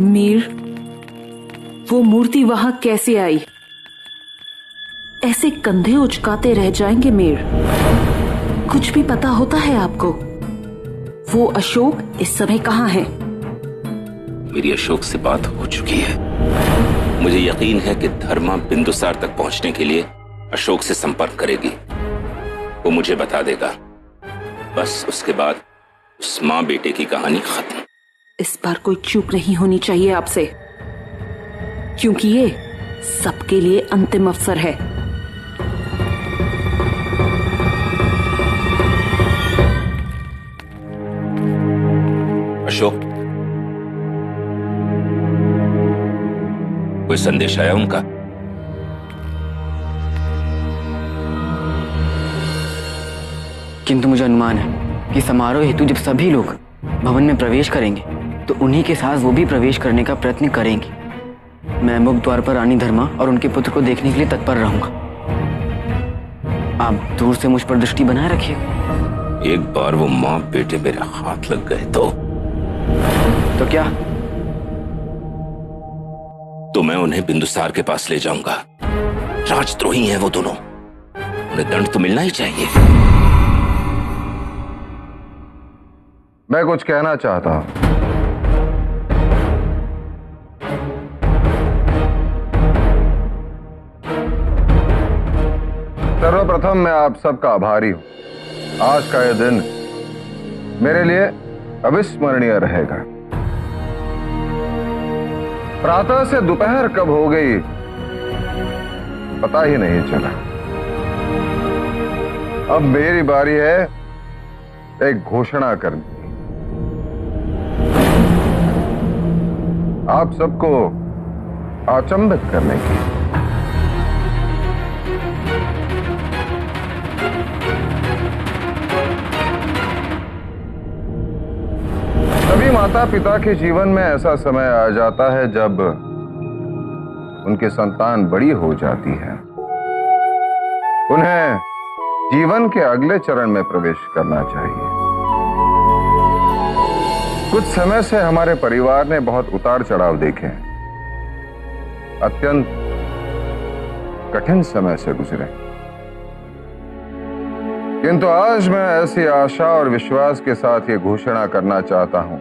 मीर, वो मूर्ति वहां कैसे आई? ऐसे कंधे उचकाते रह जाएंगे मीर। कुछ भी पता होता है आपको? वो अशोक इस समय कहाँ है? मेरी अशोक से बात हो चुकी है। मुझे यकीन है कि धर्मा बिंदुसार तक पहुंचने के लिए अशोक से संपर्क करेगी। वो मुझे बता देगा। बस उसके बाद उस मां बेटे की कहानी खत्म। इस बार कोई चूक नहीं होनी चाहिए आपसे, क्योंकि ये सबके लिए अंतिम अवसर है। अशोक, कोई संदेश आया उनका? किंतु मुझे अनुमान है कि समारोह हेतु जब सभी लोग भवन में प्रवेश करेंगे तो उन्हीं के साथ वो भी प्रवेश करने का प्रयत्न करेंगे। मैं मुख्य द्वार पर रानी धर्मा और उनके पुत्र को देखने के लिए तत्पर रहूंगा। आप दूर से मुझ पर दृष्टि बनाए रखिए। एक बार वो मां बेटे मेरे हाथ लग गए तो क्या? तो मैं उन्हें बिंदुसार के पास ले जाऊंगा। राजद्रोही हैं वो दोनों, उन्हें दंड तो मिलना ही चाहिए। मैं कुछ कहना चाहता हूं। सर्वप्रथम मैं आप सबका आभारी हूं। आज का यह दिन मेरे लिए अविस्मरणीय रहेगा। प्रातः से दोपहर कब हो गई पता ही नहीं चला। अब मेरी बारी है एक घोषणा करनी, आप सबको अचंभित करने की। सभी माता पिता के जीवन में ऐसा समय आ जाता है जब उनकी संतान बड़ी हो जाती है। उन्हें जीवन के अगले चरण में प्रवेश करना चाहिए। कुछ समय से हमारे परिवार ने बहुत उतार चढ़ाव देखे हैं। अत्यंत कठिन समय से गुजरे, किंतु आज मैं ऐसी आशा और विश्वास के साथ ये घोषणा करना चाहता हूं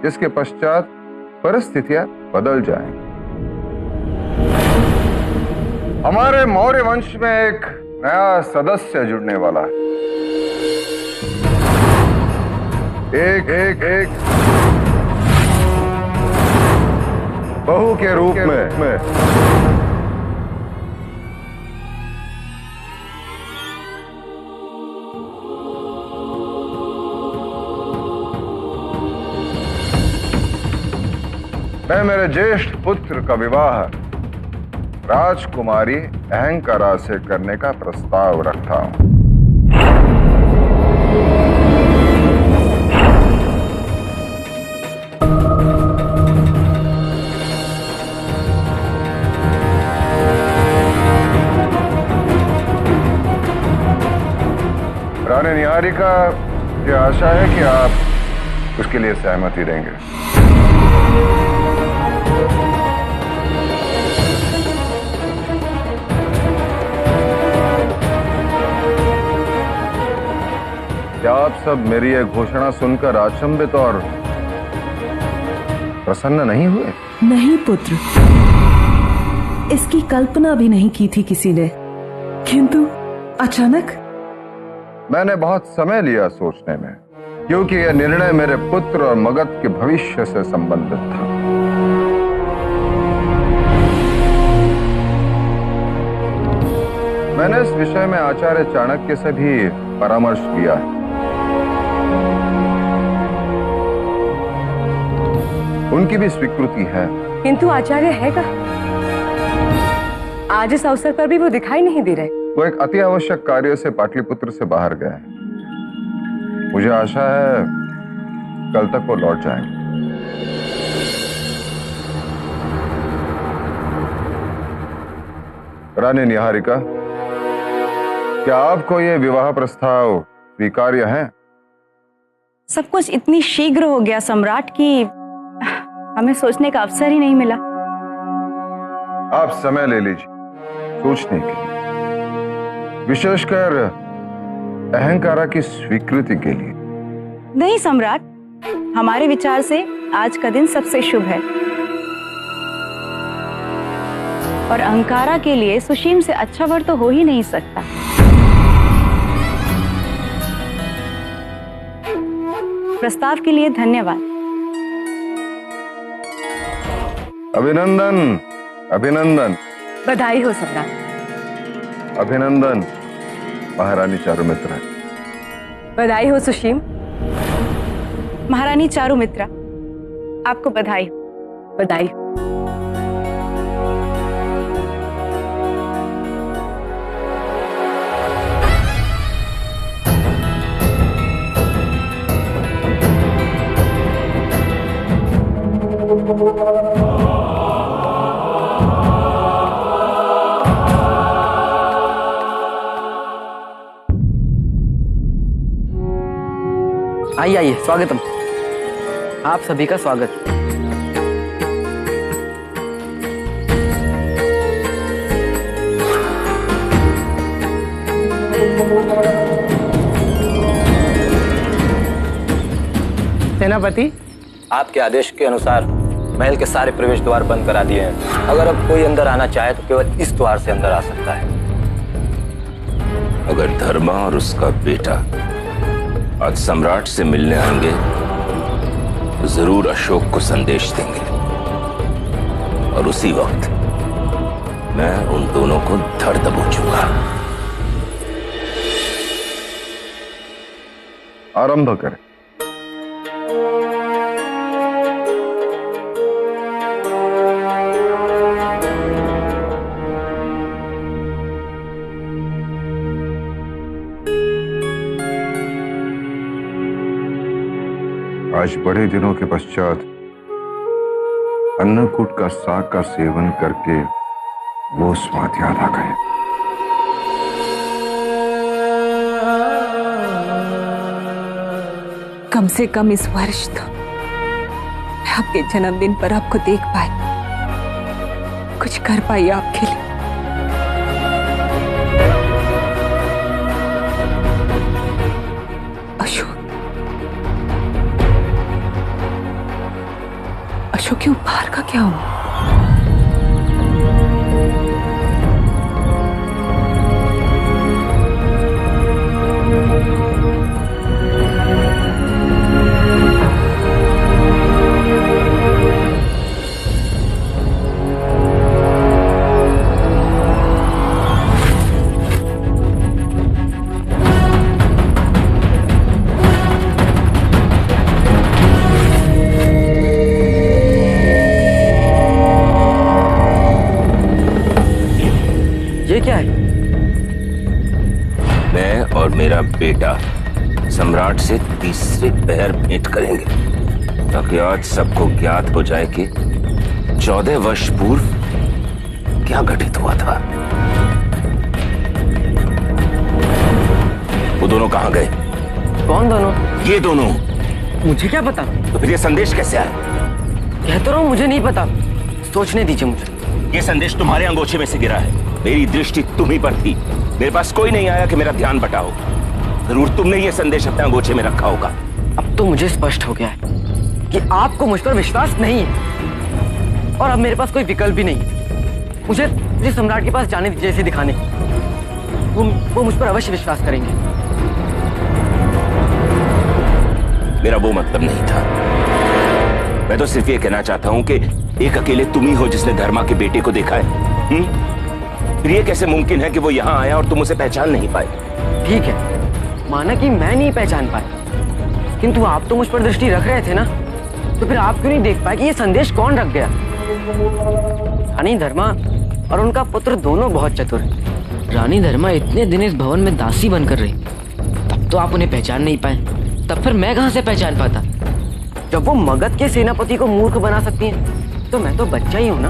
जिसके पश्चात परिस्थितियां बदल जाएंगी। हमारे मौर्य वंश में एक नया सदस्य जुड़ने वाला है। एक बहू के रूप में मैं मेरे ज्येष्ठ पुत्र का विवाह राजकुमारी अहंकारा से करने का प्रस्ताव रखता हूं। रानी निहारिका, ये आशा है कि आप उसके लिए सहमति देंगे। क्या आप सब मेरी यह घोषणा सुनकर अचंभित और प्रसन्न नहीं हुए? नहीं पुत्र, इसकी कल्पना भी नहीं की थी किसी ने, किंतु अचानक। मैंने बहुत समय लिया सोचने में, क्योंकि यह निर्णय मेरे पुत्र और मगध के भविष्य से संबंधित था। मैंने इस विषय में आचार्य चाणक्य से भी परामर्श किया है। उनकी भी स्वीकृति है। किंतु आचार्य है कहाँ? आज इस अवसर पर भी वो दिखाई नहीं दे रहे। वो एक अति आवश्यक कार्य से पाटलिपुत्र से बाहर गए हैं। मुझे आशा है कल तक वो लौट जाएंगे। रानी निहारिका, क्या आपको ये विवाह प्रस्ताव स्वीकार्य है? सब कुछ इतनी शीघ्र हो गया सम्राट की हमें सोचने का अवसर ही नहीं मिला। आप समय ले लीजिए सोचने के लिए, विशेषकर अहंकारा की स्वीकृति के लिए। नहीं सम्राट, हमारे विचार से आज का दिन सबसे शुभ है और अहंकारा के लिए सुशीम से अच्छा वर तो हो ही नहीं सकता। प्रस्ताव के लिए धन्यवाद। अभिनंदन अभिनंदन। बधाई हो सम्राट। अभिनंदन महारानी चारुमित्रा। बधाई हो सुशीम। महारानी चारुमित्रा, आपको बधाई। बधाई। आइए आइए, स्वागतम। आप सभी का स्वागत। सेनापति, आपके आदेश के अनुसार महल के सारे प्रवेश द्वार बंद करा दिए हैं। अगर अब कोई अंदर आना चाहे तो केवल इस द्वार से अंदर आ सकता है। अगर धर्मा और उसका बेटा आज सम्राट से मिलने आएंगे तो जरूर अशोक को संदेश देंगे और उसी वक्त मैं उन दोनों को धड़ दबोचूंगा। आरंभ करें। आज बड़े दिनों के पश्चात अन्नकूट का साग का सेवन करके वो स्वाद याद आ गए। कम से कम इस वर्ष तो मैं आपके जन्मदिन पर आपको देख पाई, कुछ कर पाई आपके लिए। अशोक के उपहार का क्या हुआ? क्या है? मैं और मेरा बेटा सम्राट से तीसरे पहर भेंट करेंगे ताकि आज सबको ज्ञात हो जाए कि 14 वर्ष पूर्व क्या घटित हुआ था। वो दोनों कहां गए? कौन दोनों? ये दोनों। मुझे क्या पता? तो फिर ये संदेश कैसे आया? कहता रहा हूं मुझे नहीं पता, सोचने दीजिए मुझे। ये संदेश तुम्हारे अंगोछे में से गिरा है। मेरी दृष्टि तुम्ही पर थी, मेरे पास कोई नहीं आया कि मेरा ध्यान बटाओ। जरूर तुमने ये संदेश अपने अंगोछे में रखा होगा। अब तो मुझे स्पष्ट हो गया है कि आपको मुझ पर विश्वास नहीं है और अब मेरे पास कोई विकल्प भी नहीं। मुझे सम्राट के पास जाने दीजिए इसे दिखाने। वो मुझ पर अवश्य विश्वास करेंगे। मेरा वो मतलब नहीं था। मैं तो सिर्फ ये कहना चाहता हूं कि एक अकेले तुम ही हो जिसने धर्मा के बेटे को देखा है। फिर ये कैसे मुमकिन है कि वो यहाँ आया और तुम उसे पहचान नहीं पाए? ठीक है, माना कि मैं नहीं पहचान पाया, किंतु आप तो मुझ पर दृष्टि रख रहे थे ना, तो फिर आप क्यों नहीं देख पाए कि ये संदेश कौन रख गया? रानी धर्मा और उनका पुत्र दोनों बहुत चतुर हैं। रानी धर्मा इतने दिन इस भवन में दासी बनकर रही, तब तो आप उन्हें पहचान नहीं पाए, तब फिर मैं कहां से पहचान पाता? जब वो मगध के सेनापति को मूर्ख बना सकती हैं, तो मैं तो बच्चा ही हूं ना।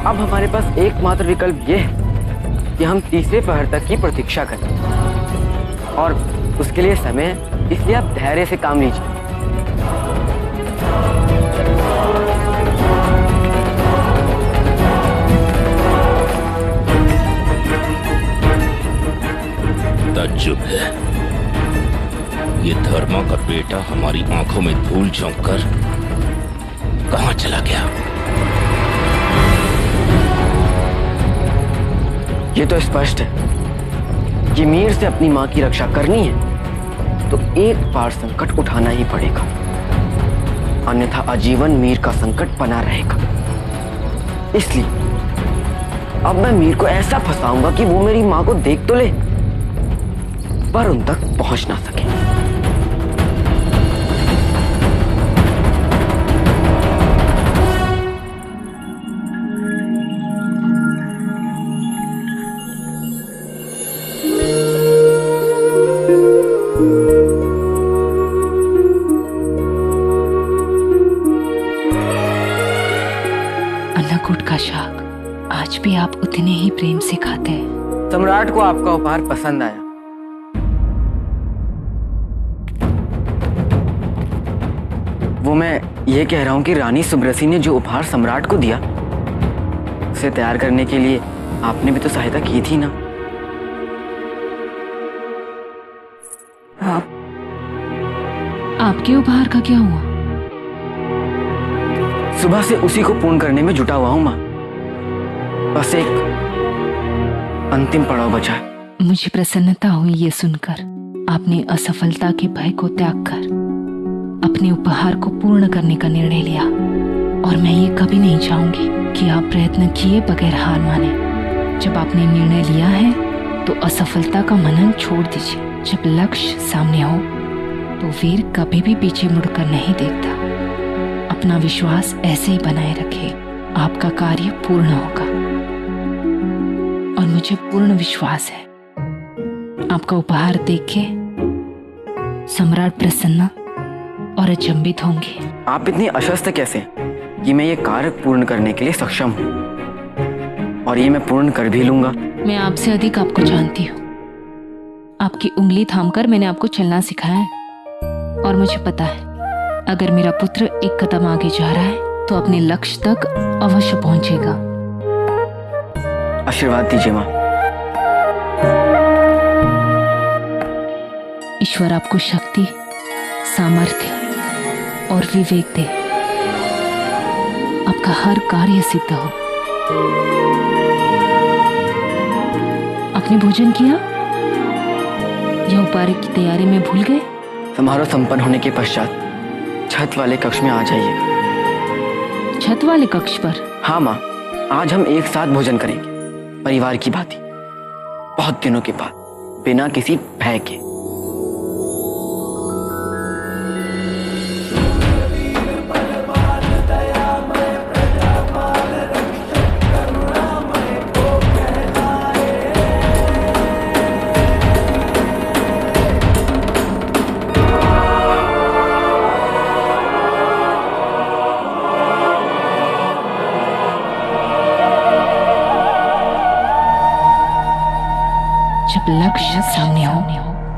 अब हमारे पास एकमात्र विकल्प ये है कि हम तीसरे पहर तक की प्रतीक्षा करें और उसके लिए समय है, इसलिए आप धैर्य से काम लीजिए। ताज्जुब है, ये धर्मा का बेटा हमारी आंखों में धूल झोंक कर कहां चला गया? ये तो स्पष्ट है कि मीर से अपनी मां की रक्षा करनी है तो एक बार संकट उठाना ही पड़ेगा, अन्यथा आजीवन मीर का संकट बना रहेगा। इसलिए अब मैं मीर को ऐसा फंसाऊंगा कि वो मेरी मां को देख तो ले पर उन तक पहुंच ना सके। अन्नकूट का शाक आज भी आप उतने ही प्रेम से खाते हैं। सम्राट को आपका उपहार पसंद आया। वो मैं ये कह रहा हूं कि रानी सुब्रसी ने जो उपहार सम्राट को दिया उसे तैयार करने के लिए आपने भी तो सहायता की थी ना? आपके उपहार का क्या हुआ? सुबह से उसी को पूर्ण करने में जुटा हुआ हूं मां। बस एक अंतिम पड़ाव बचा है। मुझे प्रसन्नता हुई ये सुनकर। आपने असफलता के भय को त्याग कर अपने उपहार को पूर्ण करने का निर्णय लिया, और मैं ये कभी नहीं चाहूंगी कि आप प्रयत्न किए बगैर हार माने। जब आपने निर्णय लिया है तो असफलता का मनन छोड़ दीजिए। जब लक्ष्य सामने हो तो वीर कभी भी पीछे मुड़कर नहीं देखता। अपना विश्वास ऐसे ही बनाए रखें, आपका कार्य पूर्ण होगा और मुझे पूर्ण विश्वास है आपका उपहार देख के सम्राट प्रसन्न और अचंभित होंगे। आप इतनी अशक्त कैसे कि मैं ये कार्य पूर्ण करने के लिए सक्षम हूँ, और ये मैं पूर्ण कर भी लूंगा। मैं आपसे अधिक आपको जानती हूँ। आपकी उंगली थामकर मैंने आपको चलना सिखाया है, और मुझे पता है अगर मेरा पुत्र एक कदम आगे जा रहा है तो अपने लक्ष्य तक अवश्य पहुंचेगा। आशीर्वाद दीजिए मां। ईश्वर आपको शक्ति, सामर्थ्य और विवेक दे। आपका हर कार्य सिद्ध हो। आपने भोजन किया या उपहार की तैयारी में भूल गए? समारोह संपन्न होने के पश्चात छत वाले कक्ष में आ जाइएगा। छत वाले कक्ष पर? हाँ माँ, आज हम एक साथ भोजन करेंगे, परिवार की भांति, बहुत दिनों के बाद, बिना किसी भय के। जब लक्ष्य सामने हो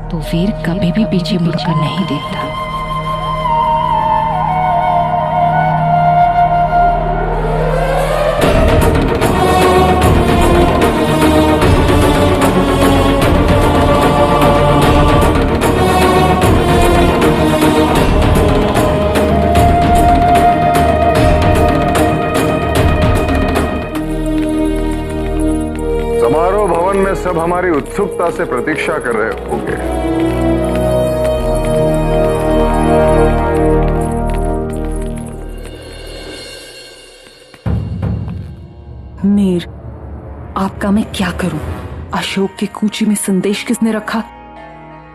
तो वीर कभी भी पीछे मुड़कर नहीं देखता। समारोह भवन में सब हमारी उत्सुकता से प्रतीक्षा कर रहे होंगे। मीर, आपका मैं क्या करूं? अशोक की कूची में संदेश किसने रखा?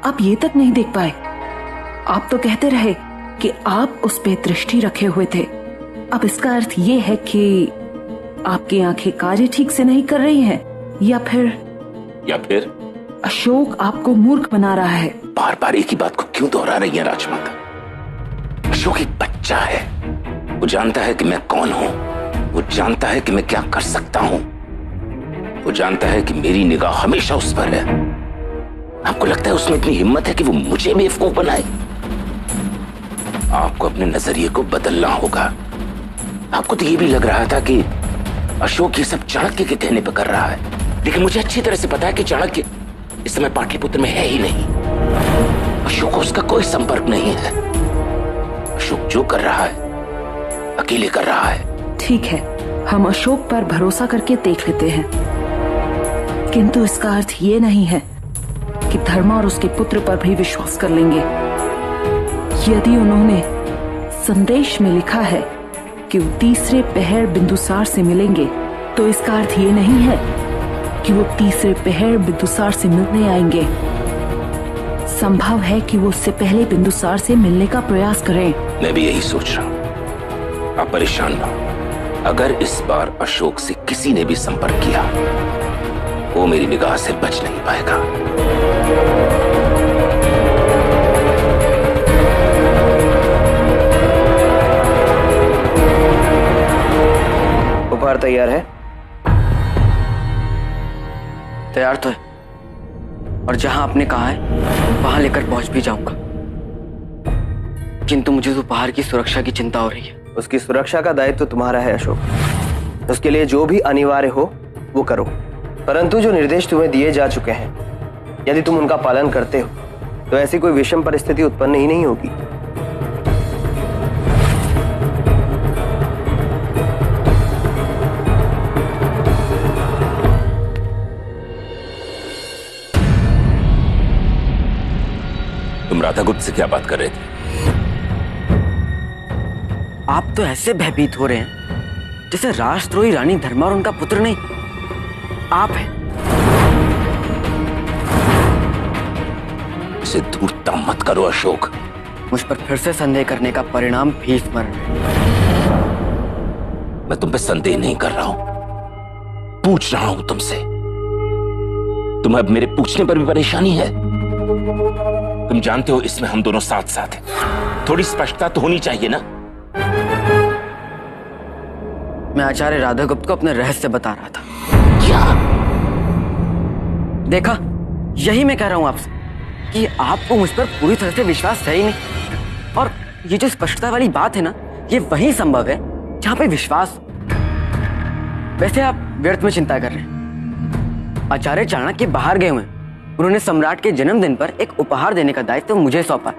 आप ये तक नहीं देख पाए। आप तो कहते रहे कि आप उस पे दृष्टि रखे हुए थे। अब इसका अर्थ ये है कि आपकी आंखें कार्य ठीक से नहीं कर रही हैं, या फिर अशोक आपको मूर्ख बना रहा है। बार बार एक ही बात को क्यों दोहरा रही है राजमाता? अशोक एक बच्चा है। वो जानता है कि मैं कौन हूं, वो जानता है कि मैं क्या कर सकता हूं, वो जानता है कि मेरी निगाह हमेशा उस पर है। आपको लगता है उसमें इतनी हिम्मत है कि वो मुझे बेवकूफ बनाए? आपको अपने नजरिए को बदलना होगा। आपको तो ये भी लग रहा था कि अशोक ये सब चाणक्य के कहने पर कर रहा है, लेकिन मुझे अच्छी तरह से पता है कि चाणक्य इस समय पाटलिपुत्र में है ही नहीं। अशोक को उसका कोई संपर्क नहीं है। अशोक जो कर रहा है अकेले कर रहा है। ठीक है, हम अशोक पर भरोसा करके देख लेते हैं, किंतु इसका अर्थ ये नहीं है कि धर्मा और उसके पुत्र पर भी विश्वास कर लेंगे। यदि उन्होंने संदेश में लिखा है कि वो तीसरे पहर बिंदुसार से मिलेंगे, तो इसका अर्थ ये नहीं है कि वो तीसरे पहर बिंदुसार से मिलने आएंगे। संभव है कि वो उससे पहले बिंदुसार से मिलने का प्रयास करें। मैं भी यही सोच रहा हूं। आप परेशान ना हो। अगर इस बार अशोक से किसी ने भी संपर्क किया, वो मेरी निगाह से बच नहीं पाएगा। उपहार तैयार है? तैयार तो है, और जहां आपने कहा है वहां लेकर पहुंच भी जाऊंगा, किंतु मुझे दोपहर की सुरक्षा की चिंता हो रही है। उसकी सुरक्षा का दायित्व तो तुम्हारा है अशोक। उसके लिए जो भी अनिवार्य हो वो करो, परंतु जो निर्देश तुम्हें दिए जा चुके हैं, यदि तुम उनका पालन करते हो तो ऐसी कोई विषम परिस्थिति उत्पन्न ही नहीं होगी। तुम राधागुप्त से क्या बात कर रहे थे? आप तो ऐसे भयभीत हो रहे हैं जैसे राष्ट्रद्रोही रानी धर्मा और उनका पुत्र नहीं, आप हैं। इसे धूर्तता मत करो अशोक। मुझ पर फिर से संदेह करने का परिणाम भी स्मरण है। मैं तुम पे संदेह नहीं कर रहा हूं, पूछ रहा हूं तुमसे। तुम्हें अब मेरे पूछने पर भी परेशानी है? तुम जानते हो इसमें हम दोनों साथ साथ हैं। थोड़ी स्पष्टता तो होनी चाहिए ना। मैं आचार्य राधागुप्त को अपने रहस्य बता रहा था। क्या? देखा, यही मैं कह रहा हूं आपसे कि आपको मुझ पर पूरी तरह से विश्वास है ही नहीं। और ये जो स्पष्टता वाली बात है ना, ये वही संभव है जहां पे विश्वास। वैसे आप व्यर्थ में चिंता कर रहे हैं। आचार्य चाणक्य बाहर गए हुए हैं। उन्होंने सम्राट के जन्मदिन पर एक उपहार देने का दायित्व मुझे सौंपा।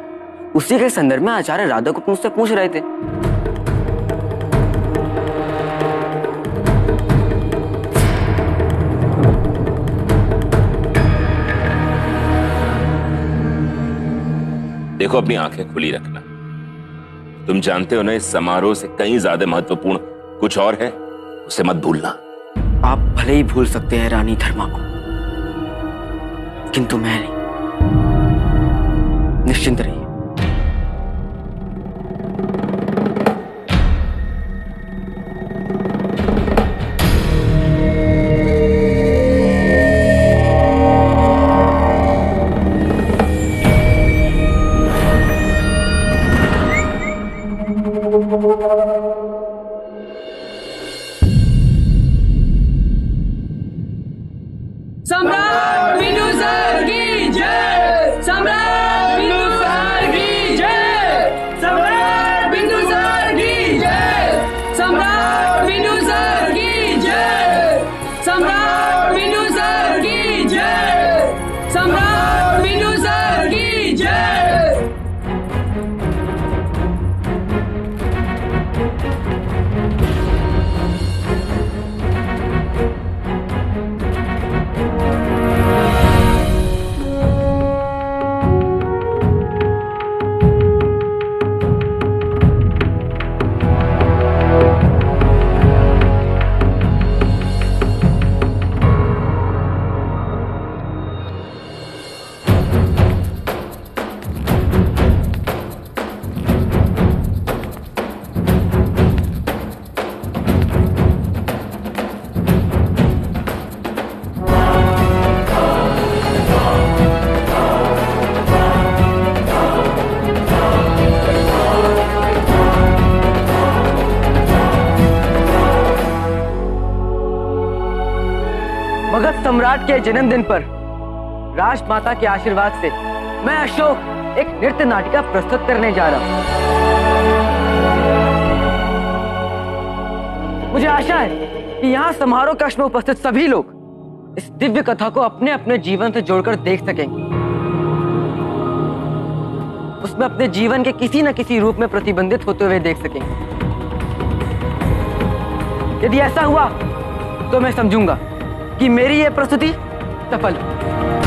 उसी के संदर्भ में आचार्य राधागुप्त मुझसे पूछ रहे थे। देखो, अपनी आंखें खुली रखना। तुम जानते हो ना, इस समारोह से कहीं ज्यादा महत्वपूर्ण कुछ और है, उसे मत भूलना। आप भले ही भूल सकते हैं रानी धर्मा को, किंतु मैं नहीं। निश्चिंत रहिए। सम्राट बिंदुसार की जय! सम्राट बिंदुसार की जय! सम्राट बिंदुसार की जय! सम्राट बिंदुसार की जय! सम्राट बिंदुसार की जय! सम्राट बिंदुसार की जय! मगध सम्राट के जन्मदिन पर राजमाता के आशीर्वाद से मैं अशोक एक नृत्य नाटिका प्रस्तुत करने जा रहा हूं। मुझे आशा है कि यहाँ समारोह कक्ष में उपस्थित सभी लोग इस दिव्य कथा को अपने अपने जीवन से जोड़कर देख सकेंगे, उसमें अपने जीवन के किसी न किसी रूप में प्रतिबंधित होते हुए देख सकेंगे। यदि ऐसा हुआ तो मैं समझूंगा कि मेरी यह प्रस्तुति सफल है।